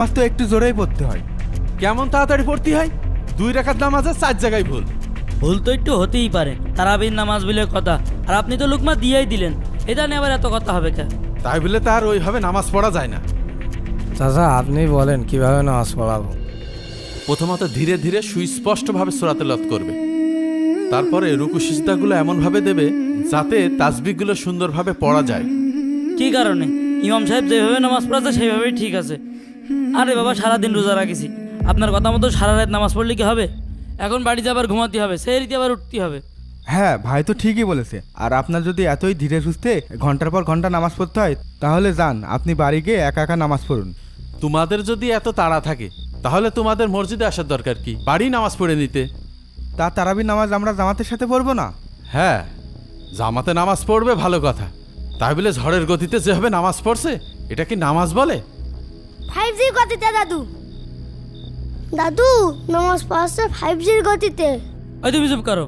নামাজ তো একটু জোরেই পড়তে হয়। কেমন তাড়াতাড়ি পড়তে হয়? 2 রাকাত নামাজে 4 জায়গায় ভুল। ভুল তো একটু হতেই পারে, তারাবির নামাজ বলে কথা, আর আপনি তো লুকমা দিয়েই দিলেন, এটা নিয়ে আবার এত কথা হবে কে? তাই বলে তার ওইভাবে নামাজ পড়া যায় না। চাচা আপনি বলেন কিভাবে নামাজ পড়াবো? প্রথমত ধীরে ধীরে সুস্পষ্টভাবে সূরা তেলাওয়াত করবে, তারপরে রুকু সিজদাগুলো এমনভাবে দেবে যাতে তাসবিহগুলো সুন্দরভাবে পড়া যায়। কি কারণে? ইমাম সাহেব যেভাবে নামাজ পড়াচ্ছে সেইভাবেই ঠিক আছে। আরে বাবা, সারাদিন রোজা রাখিছি, আপনার কথা মতো সারা রাত নামাজ পড়লে কি হবে? এখন বাড়িতে আবার ঘুমাতে হবে, সেই রীতি আবার উঠতে হবে। হ্যাঁ ভাই তো ঠিকই বলেছে। আর আপনার যদি এতই ধীরে সুস্থে ঘন্টার পর ঘন্টা নামাজ পড়তে হয়, তাহলে যান আপনি বাড়ি গিয়ে একা একা নামাজ পড়ুন। তোমাদের যদি এত তাড়া থাকে তাহলে তোমাদের মসজিদে আসার দরকার কি? বাড়ি নামাজ পড়ে নিতে। তা তারাবির নামাজ আমরা জামাতের সাথে পড়বো না? হ্যাঁ, জামাতে নামাজ পড়বে ভালো কথা, তাই বলে ঝড়ের গতিতে যেভাবে নামাজ পড়ছে এটা কি নামাজ বলে? 5G গতিতে দাদু। দাদু নামাজ পড়াচ্ছে 5G গতিতে। ওই তুমি চুপ করো।